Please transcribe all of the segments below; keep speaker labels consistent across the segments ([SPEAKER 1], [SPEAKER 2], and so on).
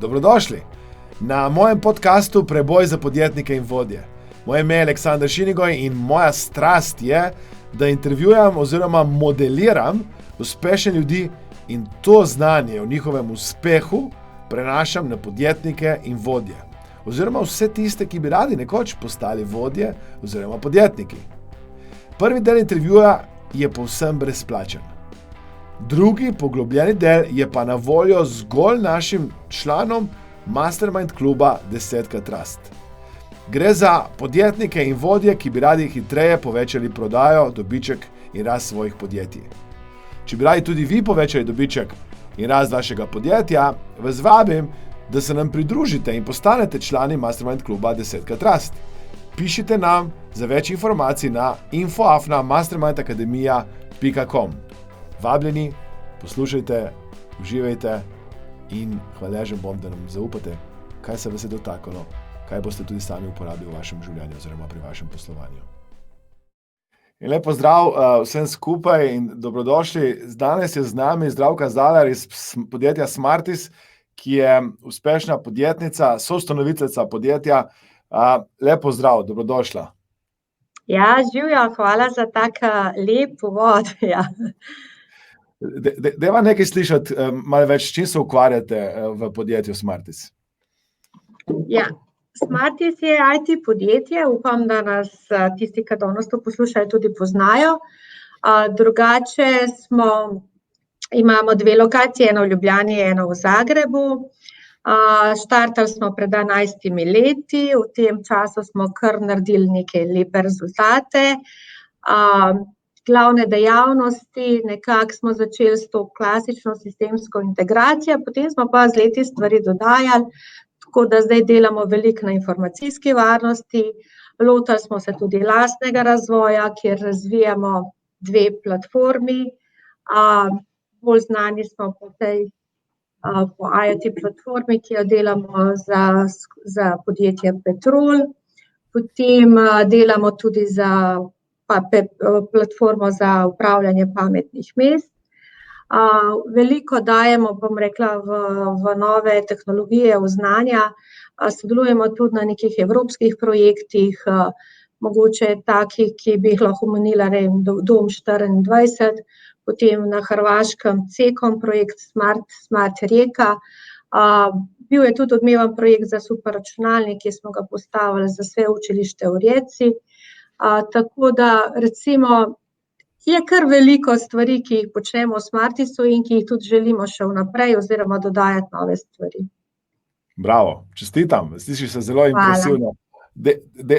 [SPEAKER 1] Dobrodošli na mojem podcastu Preboj za podjetnike in vodje. Moje ime je Aleksandar Šinigoj in moja strast je, da intervjujem oziroma modeliram uspešne ljudi in to znanje o njihovem uspehu prenašam na podjetnike in vodje. Oziroma vse tiste, ki bi radi nekoč postali vodje oziroma podjetniki. Prvi del intervjuja je povsem brezplačen. Drugi poglobljeni del je pa na voljo zgolj našim članom Mastermind kluba 10x Trust. Gre za podjetnike in vodje, ki bi radi hitreje povečali prodajo, dobiček in rast svojih podjetij. Če bi radi tudi vi povečali dobiček in rast vašega podjetja, vas vabim, da se nam pridružite in postanete člani Mastermind kluba 10x Trust. Pišite nam za več informacij na info@mastermindacademia.com. Vabljeni, poslušajte, uživajte in hvaležen bom, da nam zaupate, kaj se vas je dotaknilo, kaj boste tudi sami uporabili v vašem življenju oziroma pri vašem poslovanju. In lep pozdrav vsem skupaj in dobrodošli. Danes je z nami Zdravka Zalar iz podjetja Smartis, ki je uspešna podjetnica, soustanoviteljica podjetja. Lep pozdrav, dobrodošla.
[SPEAKER 2] Ja, živjo, hvala za tak lep uvod. Ja.
[SPEAKER 1] Dajva nekaj slišati, malo več, s čim se ukvarjate v podjetju Smartis?
[SPEAKER 2] Ja, Smartis je IT podjetje, upam, da nas tisti, ki danes to poslušajo, tudi poznajo. Drugače imamo dve lokaciji, eno v Ljubljani, eno v Zagrebu. Štartali smo pred 11 leti, v tem času smo kar naredili neke lepe rezultate. Glavne dejavnosti, nekako smo začeli s to klasično sistemsko integracijo, potem smo pa z leti stvari dodajali, tako da zdaj delamo veliko na informacijski varnosti. Lotili smo se tudi lastnega razvoja, kjer razvijamo dve platformi. Bolj znani smo po IoT platformi, ki jo delamo za podjetje Petrol. Potem delamo tudi za platformo za upravljanje pametnih mest. Veliko dajemo, bom rekla, v nove tehnologije, v znanja. Sodelujemo tudi na nekih evropskih projektih, mogoče takih, ki bi jih lahko omenila, Dom 24, potem na Hrvaškem CECOM projekt Smart Rijeka. Bil je tudi odmeven projekt za superračunalnik, ki smo ga postavili za sveučilište v Rijeci. Tako da recimo je kar veliko stvari, ki jih počnemo v Smartisu in ki jih tudi želimo še vnaprej oziroma dodajati nove stvari.
[SPEAKER 1] Bravo, čestitam, slišiš se zelo impresivno.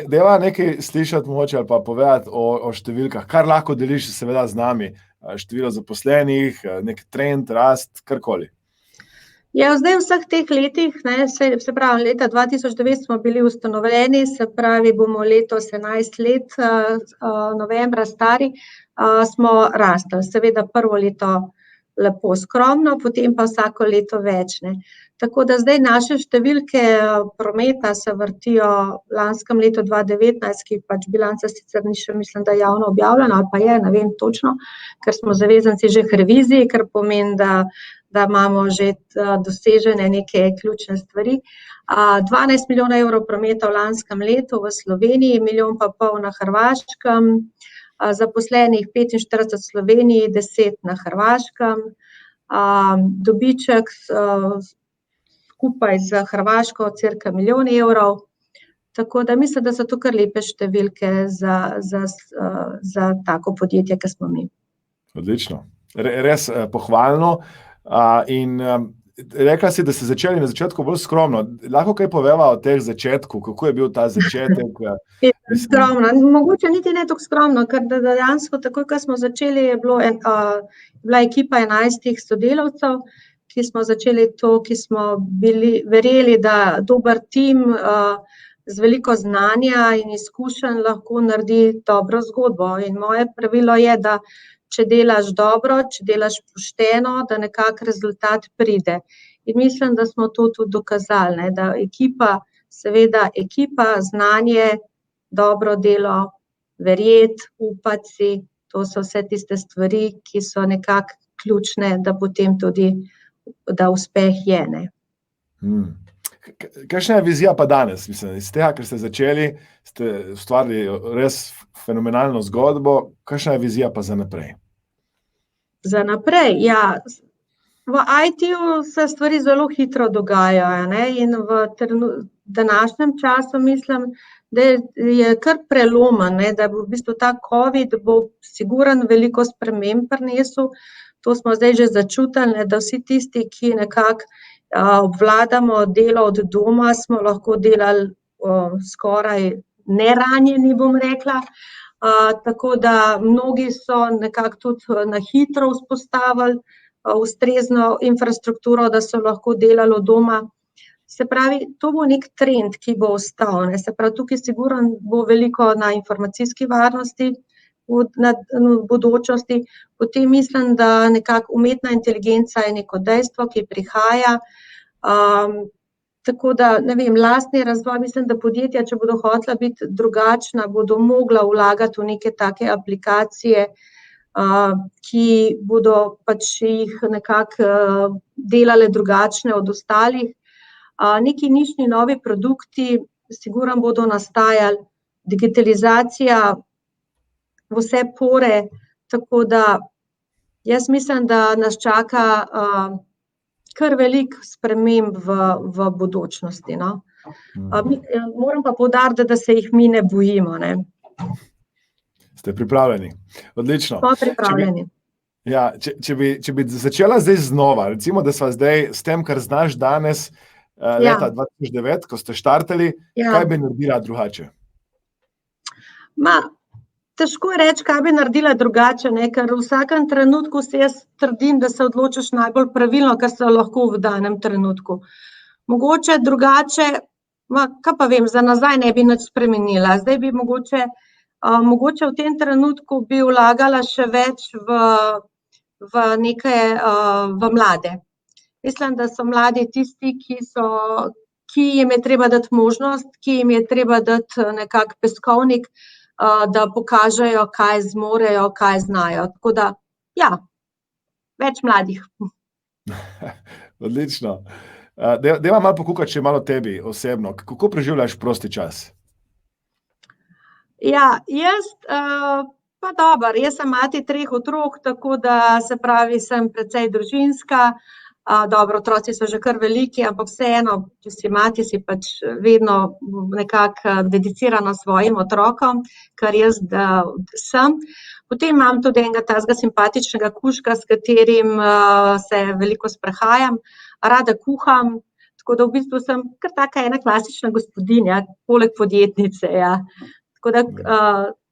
[SPEAKER 1] Dajva nekaj slišati mogoče ali pa povedati o številkah, kar lahko deliš seveda z nami, število zaposlenih, nek trend, rast, karkoli.
[SPEAKER 2] Ja, zdaj v vseh teh letih, se pravi, leta 2009 smo bili ustanovljeni, se pravi, bomo letos 11 let novembra stari, smo rastli. Seveda prvo leto lepo skromno, potem pa vsako leto več. Tako da zdaj naše številke prometa se vrtijo v lanskem letu 2019, ki pač bilanca sicer ni še, mislim, da javno objavljena, ali pa je, ne vem točno, ker smo zavezanci že k reviziji, kar pomeni, da imamo že dosežene neke ključne stvari. 12 milijonov evrov prometa v lanskem letu v Sloveniji, 1,5 milijona na Hrvaškem, zaposlenih 45 v Sloveniji, 10 na Hrvaškem, dobiček skupaj z Hrvaško cirka 1 milijon evrov. Tako da mislim, da so to kar lepe številke za tako podjetje, ki smo mi.
[SPEAKER 1] Odlično, res pohvalno. In rekla si, da ste začeli na začetku bolj skromno. Lahko kaj poveva o teh začetku, kako je bil ta začetek?
[SPEAKER 2] Skromno, mogoče niti ne tako skromno, ker dejansko takoj, ko smo začeli, je bila ekipa 11 sodelavcev, ki smo začeli to, ki smo verjeli, da dober tim z veliko znanja in izkušenj lahko naredi dobro zgodbo. In moje pravilo je, da če delaš dobro, če delaš pošteno, da nekako rezultat pride. In mislim, da smo to tudi dokazali, da ekipa, znanje, dobro delo, verjeti, upati si, to so vse tiste stvari, ki so nekako ključne, da potem tudi, da uspeh je.
[SPEAKER 1] Kakšna je vizija pa danes? Mislim, iz tega, ker ste začeli, ste ustvarili res fenomenalno zgodbo. Kakšna je vizija pa za naprej?
[SPEAKER 2] Za naprej, ja. V IT-ju se stvari zelo hitro dogajajo, ne? In v današnjem času mislim, da je kar prelomen, ne? Da bo v bistvu ta COVID bo sigurno veliko sprememb prinesel. To smo zdaj že začutili, ne? Da vsi tisti, ki nekako obvladamo delo od doma, smo lahko delali skoraj neranjeni, bom rekla. Tako da mnogi so nekako tudi na hitro vzpostavili ustrezno infrastrukturo, da so lahko delali od doma. Se pravi, to bo nek trend, ki bo ostal, ne. Se pravi, tukaj sigurno bo veliko na informacijski varnosti v bodočnosti. Potem mislim, da nekako umetna inteligenca je neko dejstvo, ki prihaja. Tako da, ne vem, lastni razvoj, mislim, da podjetja, če bodo hotela biti drugačna, bodo mogla vlagati v neke take aplikacije, ki bodo pač jih nekako delale drugačne od ostalih. Neki nišni novi produkti sigurno bodo nastajali, digitalizacija vse pore, tako da jaz mislim, da nas čaka kar veliko sprememb v bodočnosti, no. Moram pa poudariti, da se jih mi ne bojimo, ne.
[SPEAKER 1] Ste pripravljeni? Odlično.
[SPEAKER 2] Smo pripravljeni.
[SPEAKER 1] Če bi začela zdaj znova, recimo, da sva zdaj s tem, kar znaš danes, leta 2009, ko ste štartali, kaj bi naredila drugače?
[SPEAKER 2] Težko je reči, kaj bi naredila drugače, ne, ker v vsakem trenutku se jaz trdim, da se odločiš najbolj pravilno, kar se lahko v danem trenutku. Mogoče drugače, kaj pa vem, za nazaj ne bi nič spremenila, zdaj bi mogoče v tem trenutku bi vlagala še več v neke, v mlade. Mislim, da so mladi tisti, ki jim je treba dati možnost, ki jim je treba dati nekako peskovnik, da pokažejo, kaj zmorejo, kaj znajo. Tako da, ja, več mladih.
[SPEAKER 1] Odlično. Dajva malo pokukati še malo tebi osebno. Kako preživljaš prosti čas?
[SPEAKER 2] Ja, jaz pa dobro, jaz sem mati 3 otrok, tako da se pravi, sem precej družinska. Dobro, otroci so že kar veliki, ampak vseeno, če si mati, si pač vedno nekako dedicirana svojim otrokom, kar jaz sem. Potem imam tudi enega takega simpatičnega kužka, s katerim se veliko sprehajam, rada kuham, tako da v bistvu sem kar taka ena klasična gospodinja, poleg podjetnice, ja. Tako da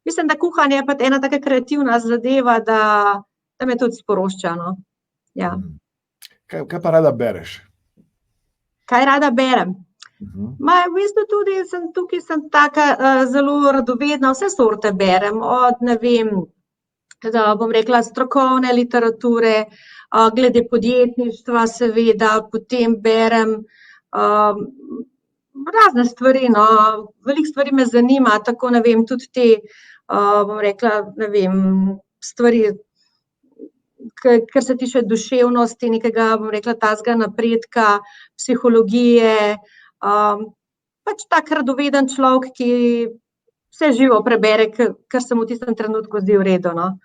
[SPEAKER 2] mislim, da kuhanje je pa ena taka kreativna zadeva, da me tudi sprošča, no. Ja.
[SPEAKER 1] Kaj pa rada bereš?
[SPEAKER 2] Kaj rada berem? V bistvu tudi tukaj sem taka zelo radovedna, vse sorte berem, od, ne vem, bom rekla, strokovne literature, glede podjetništva seveda, potem berem razne stvari, no, veliko stvari me zanima, tako, ne vem, tudi te, bom rekla, ne vem, stvari, kar se tiče duševnosti, nekega, bom rekla, takega napredka, psihologije, pač tak radoveden človek, ki vse živo prebere, kar se mu v tistem trenutku zdi v redu, no.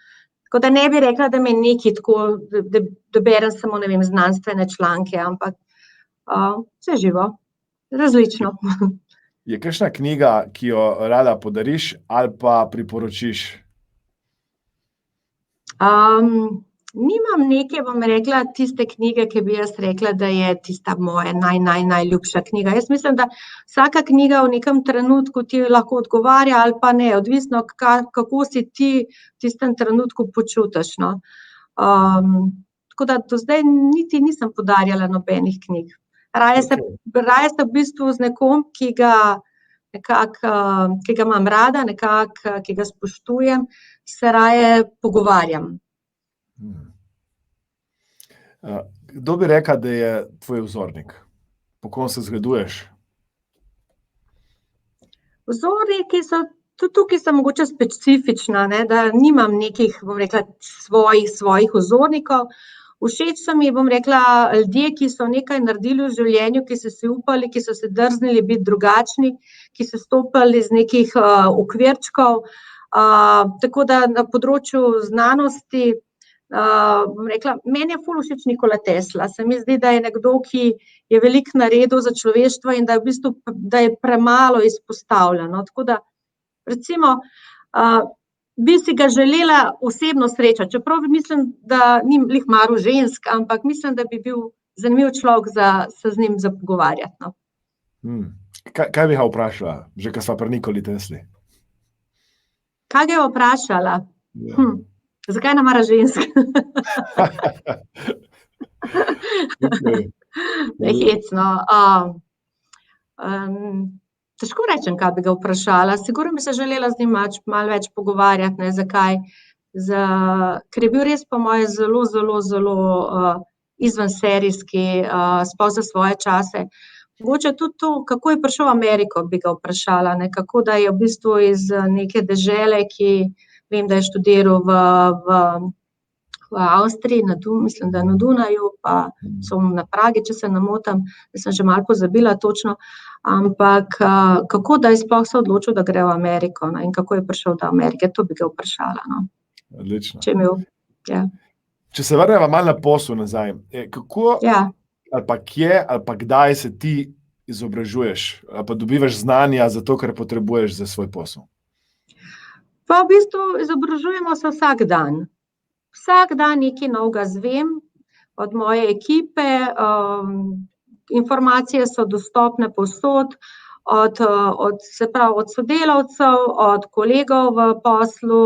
[SPEAKER 2] Tako da ne bi rekla, da me nekaj tako, da berem samo, ne vem, znanstvene članke, ampak vse živo, različno.
[SPEAKER 1] Je kakšna knjiga, ki jo rada podariš ali pa priporočiš?
[SPEAKER 2] Nimam neke, bom rekla, tiste knjige, ki bi jaz rekla, da je tista moja najljubša knjiga. Jaz mislim, da vsaka knjiga v nekem trenutku ti lahko odgovarja ali pa ne, odvisno, kako si ti v tistem trenutku počutiš, no. Tako da do zdaj niti nisem podarjala nobenih knjig. Raje se v bistvu z nekom, ki ga imam rada, nekako, ki ga spoštujem, se raje pogovarjam.
[SPEAKER 1] Kdo bi rekla, da je tvoj vzornik? Po kom se zgleduješ?
[SPEAKER 2] Vzorniki so, tudi tukaj sem mogoče specifična, ne, da nimam nekih, bom rekla, svojih vzornikov. Všeč so mi, bom rekla, ljudje, ki so nekaj naredili v življenju, ki so si upali, ki so se drznili biti drugačni, ki so stopili iz nekih okvirčkov. Tako da na področju znanosti, bom rekla, meni je ful všeč Nikola Tesla. Se mi zdi, da je nekdo, ki je veliko naredil za človeštvo in da je v bistvu, da je premalo izpostavljeno. Tako da, recimo, bi si ga želela osebno srečati, čeprav mislim, da ni glih maru žensk, ampak mislim, da bi bil zanimiv človek za se z njim pogovarjati, no.
[SPEAKER 1] Kaj bi ga vprašala, že ko sva pri Nikoli Tesli?
[SPEAKER 2] Kaj ga je vprašala?
[SPEAKER 1] Ja.
[SPEAKER 2] Zakaj ne mara žensk? Hecno. Težko rečem, kaj bi ga vprašala. Sigurno bi se želela z njim malo več pogovarjati, ne, zakaj. Ker je bil res po moje zelo, zelo, zelo izvenserijski, sploh za svoje čase. Mogoče tudi to, kako je prišel v Ameriko, bi ga vprašala, ne, kako da je v bistvu iz neke dežele, ki vem, da je študiral v Avstriji, mislim, da na Dunaju, pa so na Pragi, če se ne motim, da sem že malo pozabila točno, ampak kako da je sploh se odločil, da gre v Ameriko, no, in kako je prišel do Amerike, to bi ga vprašala, no.
[SPEAKER 1] Odlično.
[SPEAKER 2] Če je imel, ja.
[SPEAKER 1] Če se vrneva malo na posel nazaj, kako ali pa kje ali pa kdaj se ti izobražuješ ali pa dobivaš znanja za to, kar potrebuješ za svoj posel?
[SPEAKER 2] Pa v bistvu izobražujemo se vsak dan. Vsak dan nekaj novega izvem od moje ekipe, informacije so dostopne povsod, od sodelavcev, od kolegov v poslu,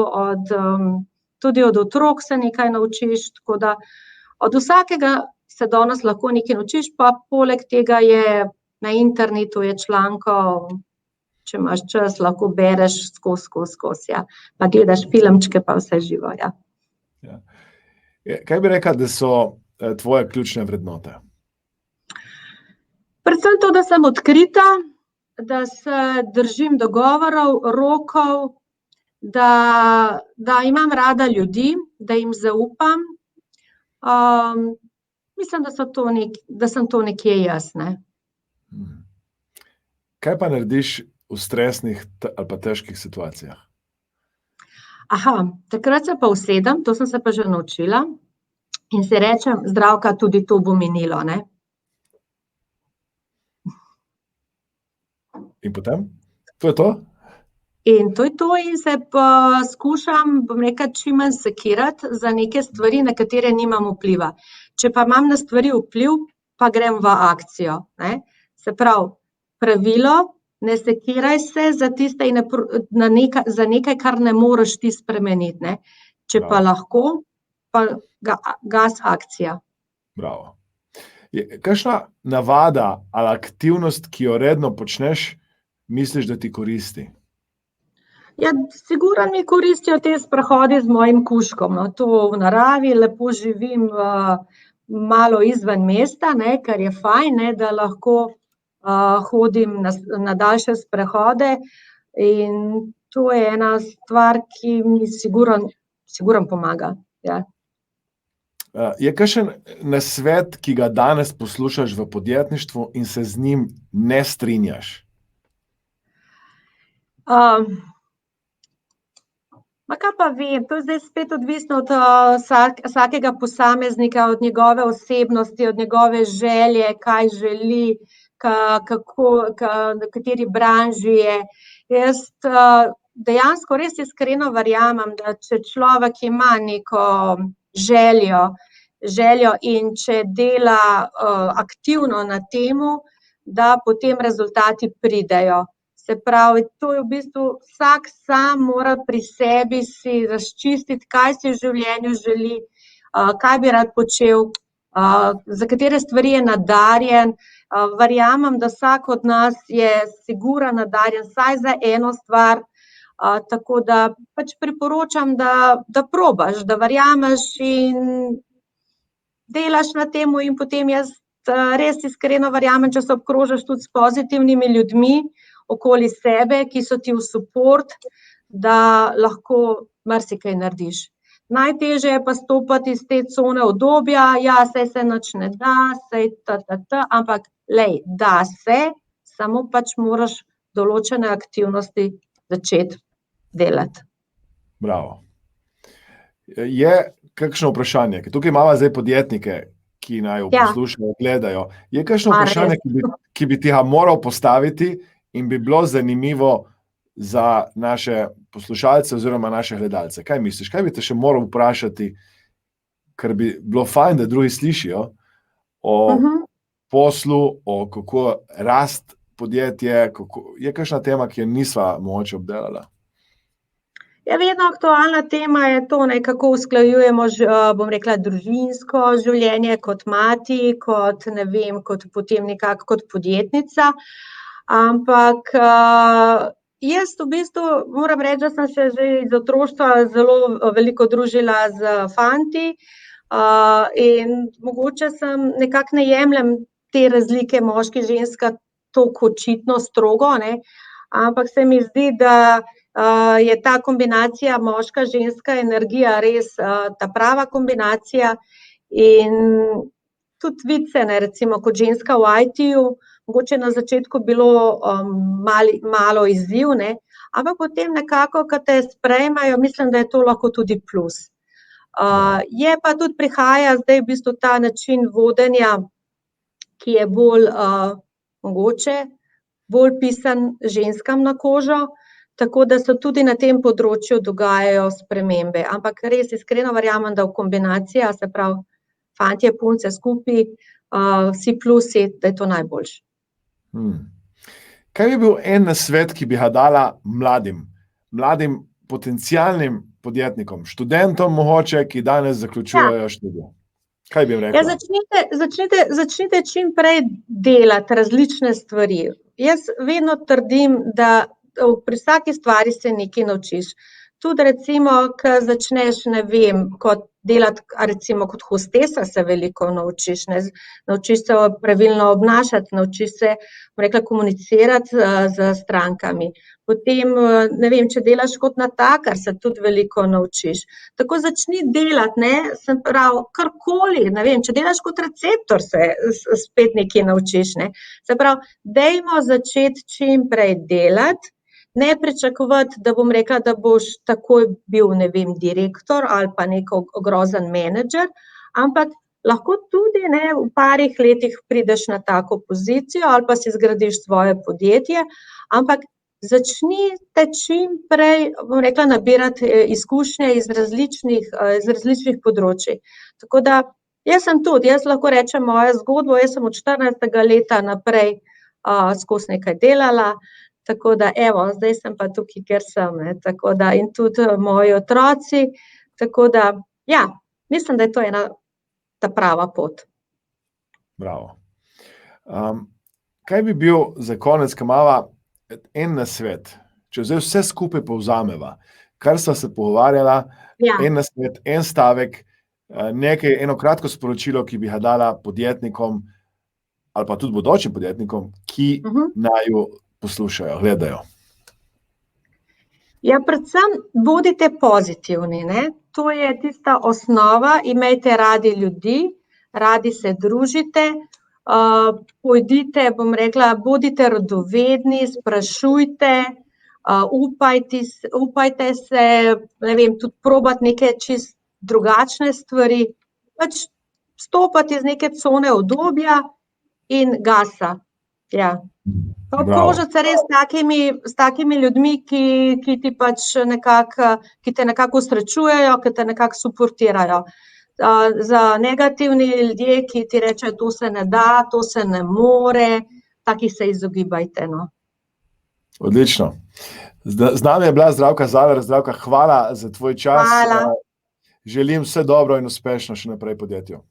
[SPEAKER 2] tudi od otrok se nekaj naučiš, tako da od vsakega se danes lahko nekaj naučiš, pa poleg tega je na internetu je člankov, če imaš čas, lahko bereš skozi, ja. Pa gledaš filmčke, pa vse živo, ja.
[SPEAKER 1] Ja. Kaj bi rekla, da so tvoje ključne vrednote?
[SPEAKER 2] Predvsem to, da sem odkrita, da se držim dogovorov, rokov, da imam rada ljudi, da jim zaupam. Mislim, da sem to nekje jaz, ne.
[SPEAKER 1] Kaj pa narediš v stresnih ali pa težkih situacijah?
[SPEAKER 2] Takrat se pa usedem, to sem se pa že naučila, in si rečem, Zdravka, tudi to bo minilo, ne.
[SPEAKER 1] In potem? To je to?
[SPEAKER 2] In to je to in se pa skušam, bom rekla, čim manj sekirati za neke stvari, na katere nimam vpliva. Če pa imam na stvari vpliv, pa grem v akcijo, ne. Se pravi, pravilo, ne sekiraj se za tiste za nekaj, kar ne moreš ti spremeniti, ne. Če pa lahko, pa gas akcija.
[SPEAKER 1] Bravo. Kakšna navada ali aktivnost, ki jo redno počneš, misliš, da ti koristi?
[SPEAKER 2] Ja, sigurno mi koristijo te sprehodi z mojim kužkom, no, to v naravi, lepo živim malo izven mesta, ne, kar je fajn, ne, da lahko hodim na daljše sprehode, in to je ena stvar, ki mi sigurno pomaga, ja.
[SPEAKER 1] Je kakšen nasvet, ki ga danes poslušaš v podjetništvu in se z njim ne strinjaš?
[SPEAKER 2] Kaj pa vem, to je zdaj spet odvisno od vsakega posameznika, od njegove osebnosti, od njegove želje, kaj želi, v kateri branži je. Jaz dejansko res iskreno verjamem, da če človek ima neko željo in če dela aktivno na temu, da potem rezultati pridejo. Se pravi, to je v bistvu vsak sam mora pri sebi si razčistiti, kaj si v življenju želi, kaj bi rad počel, za katere stvari je nadarjen. Verjamem, da vsak od nas je sigurno nadarjen vsaj za eno stvar, tako da pač priporočam, da probaš, da verjameš in delaš na temu in potem jaz res iskreno verjamem, če se obkrožiš tudi s pozitivnimi ljudmi okoli sebe, ki so ti v suport, da lahko marsikaj narediš. Najtežje je pa stopati iz te cone udobja, ja, saj se nič ne da, saj ampak lej, da se, samo pač moraš določene aktivnosti začeti delati.
[SPEAKER 1] Bravo. Je kakšno vprašanje, ker tukaj imamo zdaj podjetnike, ki naj poslušajo, gledajo. Je kakšno vprašanje, ki bi ti ga moral postaviti in bi bilo zanimivo za naše poslušalce oziroma naše gledalce? Kaj misliš? Kaj bi te še moral vprašati, ker bi bilo fajn, da drugi slišijo o poslu, o kako rast podjetje, je kakšna tema, ki jo nisva mogoče obdelala?
[SPEAKER 2] Ja, vedno aktualna tema je to, kako usklajujemo, bom rekla, družinsko življenje kot mati, kot potem nekako kot podjetnica. Ampak jaz v bistvu moram reči, da sem se že iz otroštva zelo veliko družila z fanti in mogoče nekako ne jemljem te razlike moški, ženska toliko očitno strogo, ampak se mi zdi, da je ta kombinacija moška-ženska energija res ta prava kombinacija in tudi vidi se, recimo kot ženska v IT-ju, mogoče na začetku bilo malo izziv, ampak potem nekako, ko te sprejmejo, mislim, da je to lahko tudi plus. Je pa tudi prihaja zdaj v bistvu ta način vodenja, ki je mogoče bolj pisan ženskam na kožo, tako da se tudi na tem področju dogajajo spremembe. Ampak res iskreno verjamem, da v kombinaciji, se pravi fantje, punce skupaj, vsi plusi, da je to najboljše.
[SPEAKER 1] Kaj bi bil en nasvet, ki bi ga dala mladim potencialnim podjetnikom, študentom mogoče, ki danes zaključujejo študij? Kaj bi jim rekla?
[SPEAKER 2] Začnite čim prej delati različne stvari. Jaz vedno trdim, da pri vsaki stvari se nekaj naučiš. Tudi recimo, ko začneš, kot delati, recimo kot hostesa se veliko naučiš, naučiš se pravilno obnašati, naučiš se, rekla, komunicirati z strankami. Potem, če delaš kot natakar, se tudi veliko naučiš. Tako začni delati, se pravi, karkoli, če delaš kot receptor, se spet nekaj naučiš, Se pravi, dajmo začeti čim prej delati, ne pričakovati, da bom rekla, da boš takoj bil, direktor ali pa neko grozen menedžer, ampak lahko tudi v parih letih prideš na tako pozicijo ali pa si zgradiš svoje podjetje, ampak začnite čim prej, bom rekla, nabirati izkušnje iz različnih področij. Tako da jaz lahko rečem mojo zgodbo, jaz sem od 14. leta naprej skozi nekaj delala, tako da zdaj sem pa tukaj, kjer sem, tako da in tudi moji otroci, tako da mislim, da je to ena ta prava pot.
[SPEAKER 1] Bravo. Kaj bi bil za konec, ko imava en nasvet, če zdaj vse skupaj povzameva, kar sva se pogovarjala, en nasvet, en stavek, eno kratko sporočilo, ki bi ga dala podjetnikom ali pa tudi bodočim podjetnikom, ki naju poslušajo, gledajo.
[SPEAKER 2] Ja, predvsem bodite pozitivni, To je tista osnova, imejte radi ljudi, radi se družite, pojdite, bom rekla, bodite radovedni, sprašujte, upajte se, tudi probati neke čisto drugačne stvari, pač stopati iz neke cone udobja in gasa, Obkrožiti se res s takimi ljudmi, ki ti pač ki te nekako srečujejo, ki te nekako suportirajo. Za negativni ljudje, ki ti rečejo, to se ne da, to se ne more, taki se izogibajte,
[SPEAKER 1] Odlično. Z nami je bila Zdravka Zalar. Zdravka, hvala za tvoj čas.
[SPEAKER 2] Hvala.
[SPEAKER 1] Želim vse dobro in uspešno še naprej podjetju.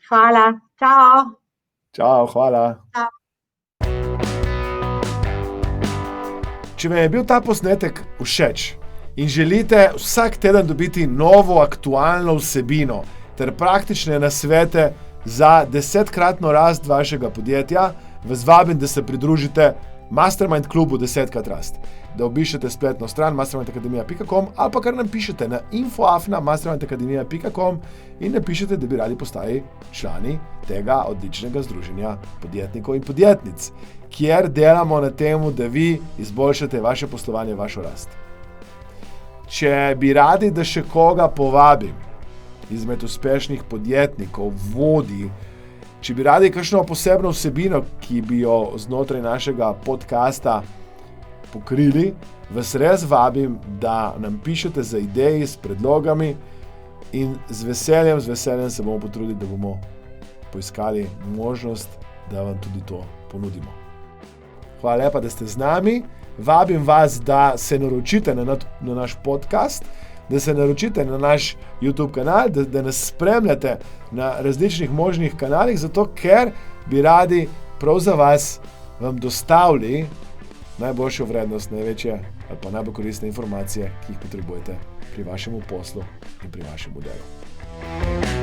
[SPEAKER 2] Hvala. Čau.
[SPEAKER 1] Čau, hvala.
[SPEAKER 2] Čau.
[SPEAKER 1] Če vam je bil ta posnetek všeč in želite vsak teden dobiti novo aktualno vsebino ter praktične nasvete za 10-kratno rast vašega podjetja, vas vabim, da se pridružite Mastermind klubu 10x Rast, da obišete spletno stran mastermindakademija.com ali pa kar nam pišete na info@mastermindakademija.com in napišete, da bi radi postali člani tega odličnega združenja podjetnikov in podjetnic, kjer delamo na tem, da vi izboljšate vaše poslovanje, vašo rast. Če bi radi, da še koga povabim izmed uspešnih podjetnikov, vodij, če bi radi kakšno posebno vsebino, ki bi jo znotraj našega podcasta pokrili, vas res vabim, da nam pišete za ideje s predlogami in z veseljem se bomo potrudili, da bomo poiskali možnost, da vam tudi to ponudimo. Hvala lepa, da ste z nami. Vabim vas, da se naročite na naš podcast, da se naročite na naš YouTube kanal, da nas spremljate na različnih možnih kanalih, zato ker bi radi prav za vas vam dostavili najboljšo vrednost, največje ali pa najbolj koristne informacije, ki jih potrebujete pri vašem poslu in pri vašem delu.